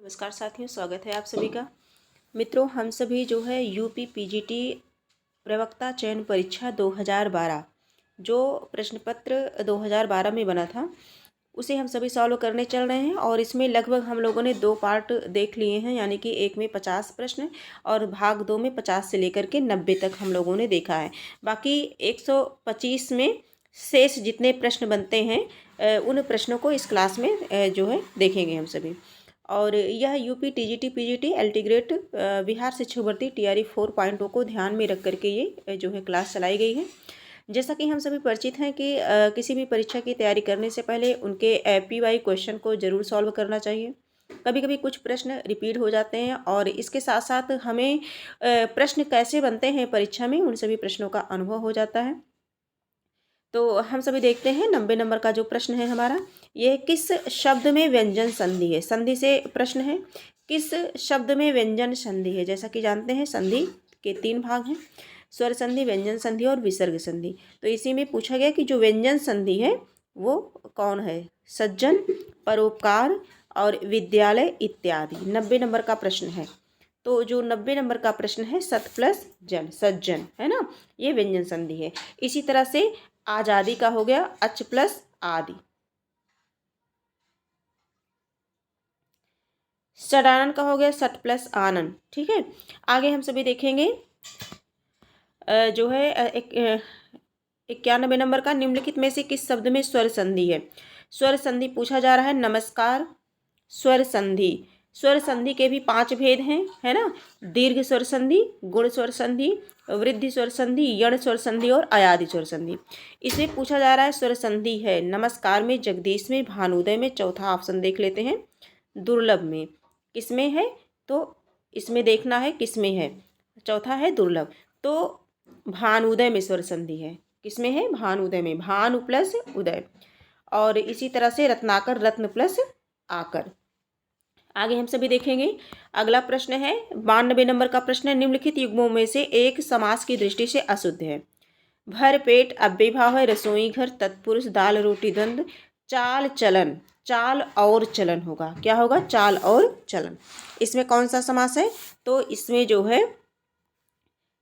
नमस्कार साथियों, स्वागत है आप सभी का। मित्रों, हम सभी जो है यूपी पीजीटी प्रवक्ता चयन परीक्षा 2012 जो प्रश्न पत्र 2012 में बना था उसे हम सभी सॉल्व करने चल रहे हैं। और इसमें लगभग हम लोगों ने 2 पार्ट देख लिए हैं, यानी कि एक में 50 प्रश्न और भाग 2 में 50 से लेकर के 90 तक हम लोगों ने देखा है। बाकी 125 में शेष जितने प्रश्न बनते हैं उन प्रश्नों को इस क्लास में जो है देखेंगे हम सभी। और यह यूपी टीजीटी पीजीटी एल्टीग्रेट बिहार शिक्षक भर्ती टीआरई 4.0 को ध्यान में रख करके ये जो है क्लास चलाई गई है। जैसा कि हम सभी परिचित हैं कि किसी भी परीक्षा की तैयारी करने से पहले उनके पीवाई क्वेश्चन को ज़रूर सॉल्व करना चाहिए। कभी कभी कुछ प्रश्न रिपीट हो जाते हैं और इसके साथ साथ हमें प्रश्न कैसे बनते हैं परीक्षा में उन सभी प्रश्नों का अनुभव हो जाता है। तो हम सभी देखते हैं 90 नंबर का जो प्रश्न है हमारा, ये किस शब्द में व्यंजन संधि है। संधि से प्रश्न है, किस शब्द में व्यंजन संधि है। जैसा कि जानते हैं संधि के 3 भाग हैं, स्वर संधि, व्यंजन संधि और विसर्ग संधि। तो इसी में पूछा गया कि जो व्यंजन संधि है वो कौन है। सज्जन, परोपकार और विद्यालय इत्यादि 90 नंबर का प्रश्न है। तो जो 90 नंबर का प्रश्न है सत प्लस जन, सज्जन है ना, ये व्यंजन संधि है। इसी तरह से आजादी का हो गया अच प्लस आदि। सडानन का हो गया सट प्लस आनन। ठीक है, आगे हम सभी देखेंगे जो है 91 नंबर का, निम्नलिखित में से किस शब्द में स्वर संधि है। स्वर संधि पूछा जा रहा है। नमस्कार स्वर संधि, स्वर संधि के भी 5 भेद हैं, है ना। दीर्घ स्वर संधि, गुण स्वर संधि, वृद्धि स्वर संधि, यण स्वर संधि और अयादि स्वर संधि। इसमें पूछा जा रहा है स्वर संधि है नमस्कार में, जगदीश में, भानुदय में। चौथा ऑप्शन देख लेते हैं, दुर्लभ में। किसमें है, तो इसमें देखना है किसमें है। चौथा है दुर्लभ, तो भानुदय में स्वर संधि है। किसमें है, भानुदय में, भानु प्लस उदय। और इसी तरह से रत्नाकर, रत्न प्लस आकर। आगे हम सभी देखेंगे। अगला प्रश्न है 92 नंबर का प्रश्न है, निम्नलिखित युग्मों में से एक समास की दृष्टि से अशुद्ध है। भर पेट अव्यय भाव है, रसोई घर, तत्पुरुष, दाल रोटी द्वंद्व, चाल चलन। चाल और चलन होगा, क्या होगा, चाल और चलन। इसमें कौन सा समास है, तो इसमें जो है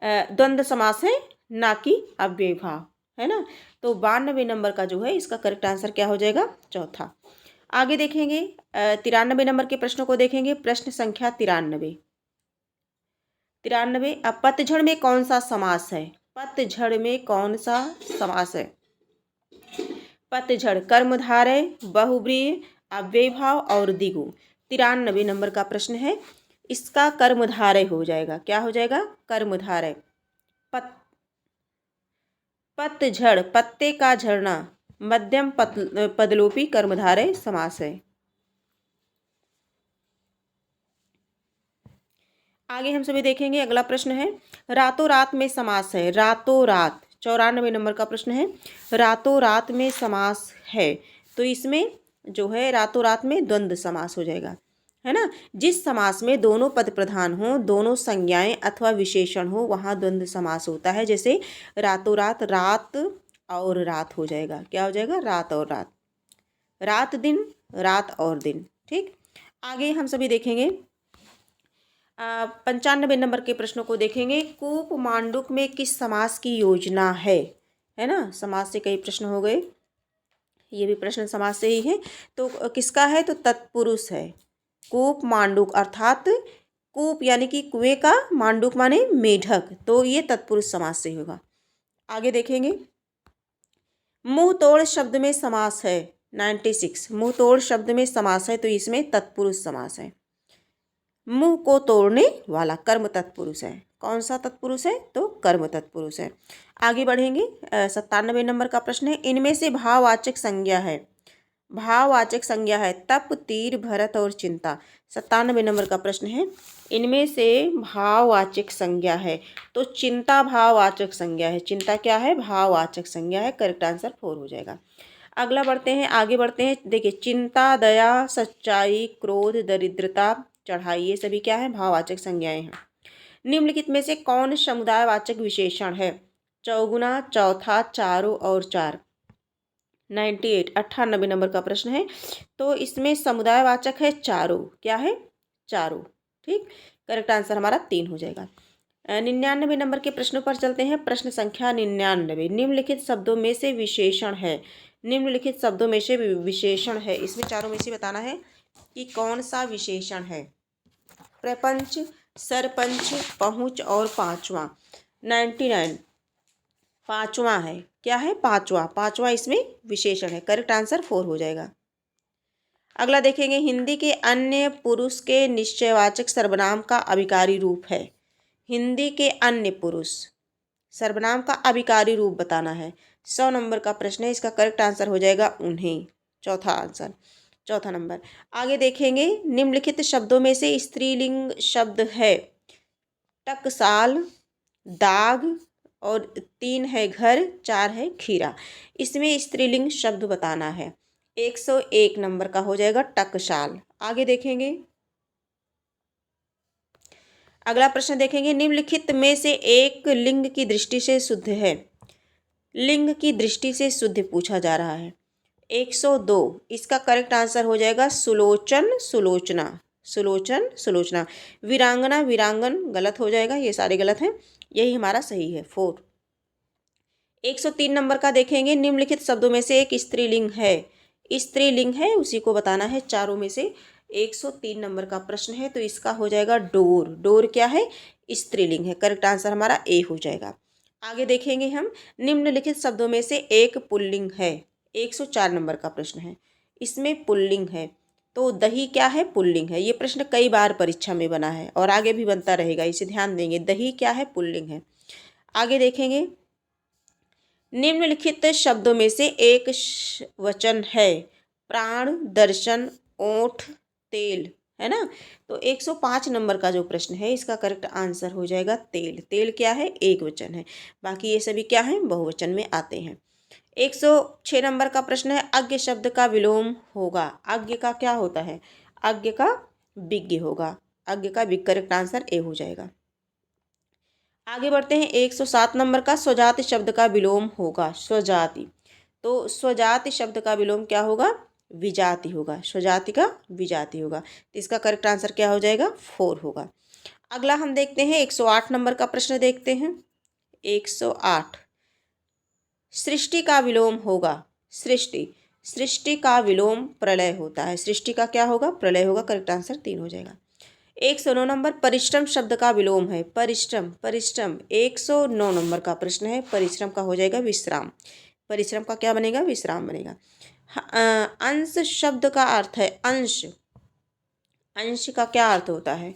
द्वंद्व समास है, ना कि अव्यय भाव, है ना। तो 92 नंबर का जो है इसका करेक्ट आंसर क्या हो जाएगा, चौथा। आगे देखेंगे 93 नंबर के प्रश्नों को देखेंगे। प्रश्न संख्या 93। अब पतझड़ में कौन सा समास है। पतझड़ में कौन सा समास है। पतझड़ कर्मधारय, बहुव्रीहि, अव्यय भाव और द्विगु। 93 नंबर का प्रश्न है, इसका कर्मधारय हो जाएगा, क्या हो जाएगा, कर्मधारय। पतझड़, पत्ते का झड़ना, मध्यम पदलोपी कर्मधारय समास है। आगे हम सभी देखेंगे। अगला प्रश्न है, रातों रात में समास है। रातों रात 94 नंबर का प्रश्न है, रातों रात में समास है। तो इसमें जो है रातों रात में द्वंद्व समास हो जाएगा, है ना। जिस समास में दोनों पद प्रधान हो, दोनों संज्ञाएं अथवा विशेषण हो, वहाँ द्वंद्व समास होता है। जैसे रातों रात, रात और रात हो जाएगा, क्या हो जाएगा, रात और रात। रात दिन, रात और दिन। ठीक, आगे हम सभी देखेंगे 95 नंबर के प्रश्नों को देखेंगे। कूप मांडुक में किस समास की योजना है ना। समास से कई प्रश्न हो गए, ये भी प्रश्न समास से ही है। तो किसका है, तो तत्पुरुष है। कूप मांडुक अर्थात कूप यानी कि कुएं का, मांडुक माने मेढक, तो ये तत्पुरुष समास से होगा। आगे देखेंगे, मुंह तोड़ शब्द में समास है। 96, मुंह तोड़ शब्द में समास है, तो इसमें तत्पुरुष समास है। मुंह को तोड़ने वाला कर्म तत्पुरुष है। कौन सा तत्पुरुष है, तो कर्म तत्पुरुष है। आगे बढ़ेंगे 97 नंबर का प्रश्न है, इनमें से भाववाचक संज्ञा है। भाववाचक संज्ञा है तप, तीर, भरत और चिंता। 97 नंबर का प्रश्न है, इनमें से भाववाचक संज्ञा है, तो चिंता भाववाचक संज्ञा है। चिंता क्या है, भाववाचक संज्ञा है। करेक्ट आंसर 4 हो जाएगा। अगला बढ़ते हैं, आगे बढ़ते हैं। देखिए, चिंता, दया, सच्चाई, क्रोध, दरिद्रता, चढ़ाई, ये सभी क्या है, भाववाचक संज्ञाएं हैं। निम्नलिखित में से कौन समुदायवाचक विशेषण है। चौगुना, चौथा, चारों और चार। 98 98 नंबर का प्रश्न है, तो इसमें समुदायवाचक है चारों। क्या है, चारों। ठीक, करेक्ट आंसर हमारा 3 हो जाएगा। 99 नंबर के प्रश्नों पर चलते हैं। प्रश्न संख्या 99, निम्नलिखित शब्दों में से विशेषण है। निम्नलिखित शब्दों में से विशेषण है, इसमें चारों में से बताना है कि कौन सा विशेषण है। प्रपंच, सरपंच, पहुँच और पांचवा। 99 पांचवा है, क्या है? पांचवा। पांचवा इसमें विशेषण है, करेक्ट आंसर 4 हो जाएगा। अगला देखेंगे, हिंदी के अन्य पुरुष के निश्चयवाचक सर्वनाम का अभिकारी रूप है। हिंदी के अन्य पुरुष सर्वनाम का अभिकारी रूप बताना है। 100 नंबर का प्रश्न है, इसका करेक्ट आंसर हो जाएगा उन्हें। चौथा आंसर, चौथा नंबर। आगे देखेंगे, निम्नलिखित शब्दों में से स्त्रीलिंग शब्द है। टकसाल, दाग और 3 है घर, 4 है खीरा। इसमें स्त्रीलिंग शब्द बताना है। 101 नंबर का हो जाएगा टकसाल। आगे देखेंगे, अगला प्रश्न देखेंगे, निम्नलिखित में से एक लिंग की दृष्टि से शुद्ध है। लिंग की दृष्टि से शुद्ध पूछा जा रहा है। 102, इसका करेक्ट आंसर हो जाएगा सुलोचन, सुलोचना। सुलोचन, सुलोचना। वीरांगना, वीरांगन गलत हो जाएगा, ये सारे गलत हैं, यही हमारा सही है 4। 103 नंबर का देखेंगे, निम्नलिखित शब्दों में से एक स्त्रीलिंग है। स्त्रीलिंग है, उसी को बताना है चारों में से। 103 नंबर का प्रश्न है, तो इसका हो जाएगा डोर। डोर क्या है? स्त्रीलिंग है, करेक्ट आंसर हमारा ए हो जाएगा। आगे देखेंगे हम, निम्नलिखित शब्दों में से एक पुल्लिंग है। 104 नंबर का प्रश्न है, इसमें पुल्लिंग है, तो दही क्या है? पुल्लिंग है। ये प्रश्न कई बार परीक्षा में बना है और आगे भी बनता रहेगा, इसे ध्यान देंगे। दही क्या है? पुल्लिंग है। आगे देखेंगे, निम्नलिखित शब्दों में से एक वचन है। प्राण, दर्शन, ओठ, तेल, है ना। तो 105 नंबर का जो प्रश्न है, इसका करेक्ट आंसर हो जाएगा तेल। तेल क्या है? एक वचन है, बाकी ये सभी क्या है? बहुवचन में आते हैं। 106 नंबर का प्रश्न है, अज्ञ शब्द का विलोम होगा। अज्ञ का क्या होता है? अज्ञ का विज्ञ होगा। अज्ञ का विज्ञ, करेक्ट आंसर ए हो जाएगा। आगे बढ़ते हैं, 107 नंबर का, स्वजाति शब्द का विलोम होगा। स्वजाति, तो स्वजाति शब्द का विलोम क्या होगा? विजाति होगा। स्वजाति का विजाति होगा, तो इसका करेक्ट आंसर क्या हो जाएगा? 4 होगा। अगला हम देखते हैं, 108 नंबर का प्रश्न देखते हैं। 108, सृष्टि का विलोम होगा। सृष्टि, सृष्टि का विलोम प्रलय होता है। सृष्टि का क्या होगा? प्रलय होगा, करेक्ट आंसर 3 हो जाएगा। 109 नंबर, परिश्रम शब्द का विलोम है। परिश्रम, परिश्रम। 109 नंबर का प्रश्न है, परिश्रम का हो जाएगा विश्राम। परिश्रम का क्या बनेगा? विश्राम बनेगा। अंश शब्द का अर्थ है अंश। अंश का क्या अर्थ होता है?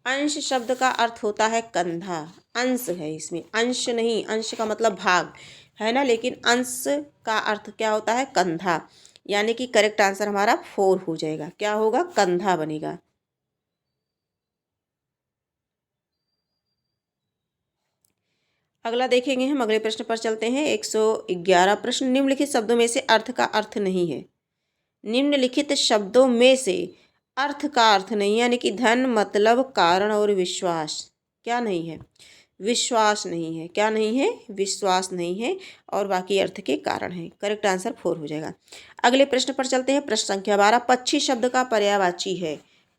अंश शब्द का अर्थ होता है कंधा। अंश है इसमें, अंश नहीं। अंश का मतलब भाग है ना, लेकिन अंश का अर्थ क्या होता है? कंधा। यानी कि करेक्ट आंसर हमारा 4 हो जाएगा। क्या होगा? कंधा बनेगा। अगला देखेंगे हम, अगले प्रश्न पर चलते हैं। 111 प्रश्न, निम्नलिखित शब्दों में से अर्थ का अर्थ नहीं है। निम्नलिखित शब्दों में से अर्थ का अर्थ नहीं, यानी कि धन, मतलब, कारण और विश्वास क्या नहीं है? विश्वास नहीं है। क्या नहीं है? विश्वास नहीं है, और बाकी अर्थ के कारण है। करेक्ट आंसर 4 हो जाएगा। अगले प्रश्न पर चलते हैं। प्रश्न संख्या 12, पक्षी शब्द का पर्यायवाची है।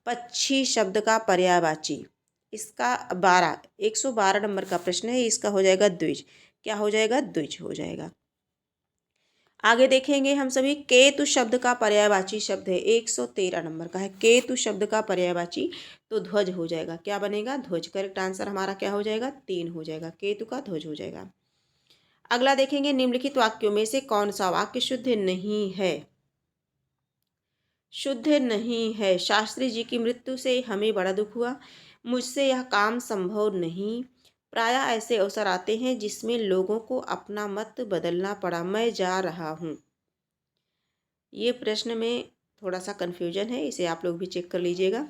पक्षी शब्द का पर्यायवाची, इसका 12, 112 नंबर का प्रश्न है, इसका हो जाएगा द्विज। क्या हो जाएगा? द्विज हो जाएगा। आगे देखेंगे हम सभी, केतु शब्द का पर्यायवाची शब्द है। 113 नंबर का है, केतु शब्द का पर्यायवाची, तो ध्वज हो जाएगा। क्या बनेगा? ध्वज। करेक्ट आंसर हमारा क्या हो जाएगा? 3 हो जाएगा, केतु का ध्वज हो जाएगा। अगला देखेंगे, निम्नलिखित वाक्यों में से कौन सा वाक्य शुद्ध नहीं है? शुद्ध नहीं है। शास्त्री जी की मृत्यु से हमें बड़ा दुख हुआ। मुझसे यह काम संभव नहीं। प्रायः ऐसे अवसर आते हैं जिसमें लोगों को अपना मत बदलना पड़ा। मैं जा रहा हूँ। ये प्रश्न में थोड़ा सा कन्फ्यूजन है, इसे आप लोग भी चेक कर लीजिएगा,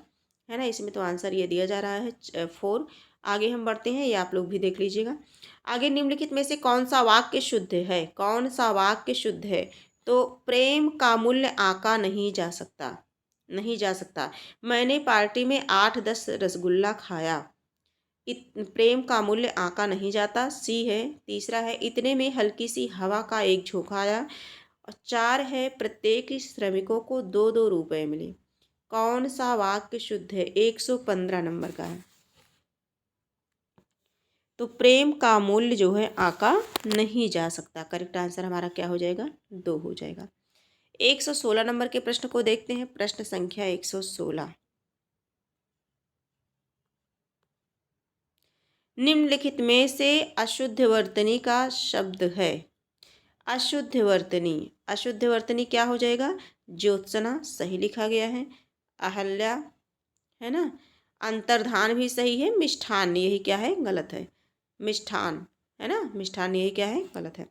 है ना। इसमें तो आंसर ये दिया जा रहा है 4। आगे हम बढ़ते हैं, ये आप लोग भी देख लीजिएगा। आगे, निम्नलिखित में से कौन सा वाक्य शुद्ध है? कौन सा वाक्य शुद्ध है? तो प्रेम का मूल्य आंका नहीं जा सकता। नहीं जा सकता। मैंने पार्टी में 8-10 रसगुल्ला खाया। प्रेम का मूल्य आंका नहीं जाता, सी है। तीसरा है, इतने में हल्की सी हवा का एक झोंका आया। और 4 है, प्रत्येक श्रमिकों को 2-2 रुपये मिले। कौन सा वाक्य शुद्ध है? 115 नंबर का है। तो प्रेम का मूल्य जो है आका नहीं जा सकता। करेक्ट आंसर हमारा क्या हो जाएगा? 2 हो जाएगा। 116 नंबर के प्रश्न को देखते हैं। प्रश्न संख्या 116। निम्नलिखित में से अशुद्ध वर्तनी का शब्द है। अशुद्ध वर्तनी, अशुद्ध वर्तनी क्या हो जाएगा? ज्योत्सना सही लिखा गया है। अहल्या, है ना। अंतर्धान भी सही है। मिष्ठान, यही क्या है? गलत है। मिष्ठान, है ना। मिष्ठान, यही क्या है? गलत है।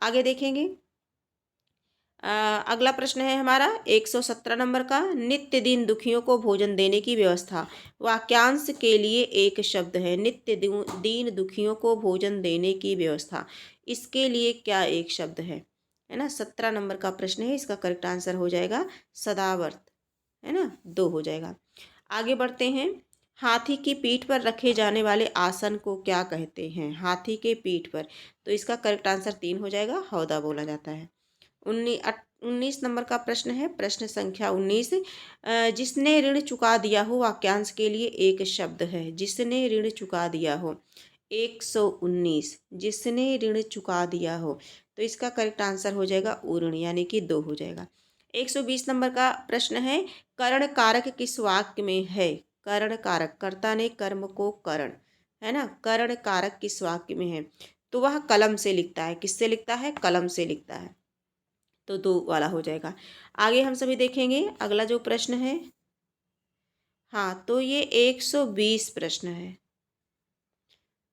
आगे देखेंगे। अगला प्रश्न है हमारा 117 नंबर का। नित्य दिन दुखियों को भोजन देने की व्यवस्था वाक्यांश के लिए एक शब्द है। नित्य दिन दुखियों को भोजन देने की व्यवस्था, इसके लिए क्या एक शब्द है ना। 17 नंबर का प्रश्न है। इसका करेक्ट आंसर हो जाएगा सदावर्त, है ना। 2 हो जाएगा। आगे बढ़ते हैं। हाथी की पीठ पर रखे जाने वाले आसन को क्या कहते हैं? हाथी के पीठ पर, तो इसका करेक्ट आंसर 3 हो जाएगा। हौदा बोला जाता है। 19 नंबर का प्रश्न है। प्रश्न संख्या 19। जिसने ऋण चुका दिया हो, वाक्यांश के लिए एक शब्द है। जिसने ऋण चुका दिया हो। 119, जिसने ऋण चुका दिया हो, तो इसका करेक्ट आंसर हो जाएगा उऋण, यानी कि 2 हो जाएगा। 120 नंबर का प्रश्न है। करण कारक किस वाक्य में है? करण कारक, कर्ता ने कर्म को करण, है ना। करण कारक किस वाक्य में है? तो वह कलम से लिखता है। किससे लिखता है? कलम से लिखता है। तो 2 वाला हो जाएगा। आगे हम सभी देखेंगे अगला जो प्रश्न है। हाँ, तो ये 120 प्रश्न है।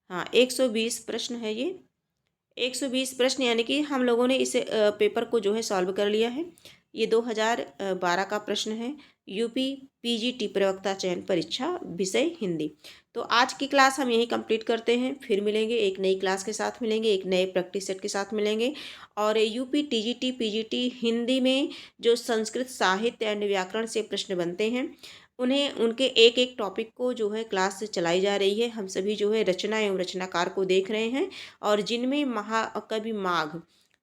हाँ, 120 प्रश्न है ये। 120 प्रश्न, यानी कि हम लोगों ने इसे पेपर को जो है सॉल्व कर लिया है। ये 2012 का प्रश्न है। यूपी पीजीटी प्रवक्ता चयन परीक्षा, विषय हिंदी। तो आज की क्लास हम यही कंप्लीट करते हैं। फिर मिलेंगे, एक नई क्लास के साथ मिलेंगे, एक नए प्रैक्टिस सेट के साथ मिलेंगे। और यूपी टीजीटी पीजीटी हिंदी में जो संस्कृत साहित्य एंड व्याकरण से प्रश्न बनते हैं, उन्हें उनके एक एक टॉपिक को जो है क्लास चलाई जा रही है। हम सभी जो है रचना एवं रचनाकार को देख रहे हैं, और जिनमें महाकवि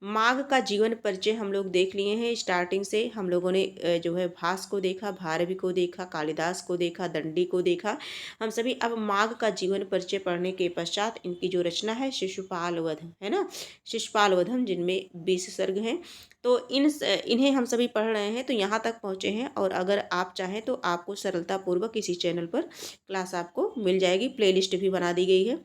माघ का जीवन परिचय हम लोग देख लिए हैं। स्टार्टिंग से हम लोगों ने जो है भास को देखा, भारवी को देखा, कालिदास को देखा, दंडी को देखा। हम सभी अब माघ का जीवन परिचय पढ़ने के पश्चात इनकी जो रचना है शिशुपाल वध, है ना, शिशुपाल वधम, जिनमें 20 सर्ग हैं। तो इन्हें हम सभी पढ़ रहे हैं। तो यहाँ तक पहुँचे हैं, और अगर आप चाहें तो आपको सरलतापूर्वक इसी चैनल पर क्लास आपको मिल जाएगी। प्लेलिस्ट भी बना दी गई है।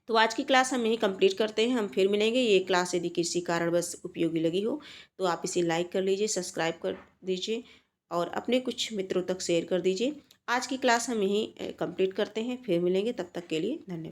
तो आज की क्लास हम यहीं कंप्लीट करते हैं। हम फिर मिलेंगे। ये क्लास यदि किसी कारणवश उपयोगी लगी हो तो आप इसे लाइक कर लीजिए, सब्सक्राइब कर दीजिए, और अपने कुछ मित्रों तक शेयर कर दीजिए। आज की क्लास हम यहीं कंप्लीट करते हैं। फिर मिलेंगे, तब तक के लिए धन्यवाद।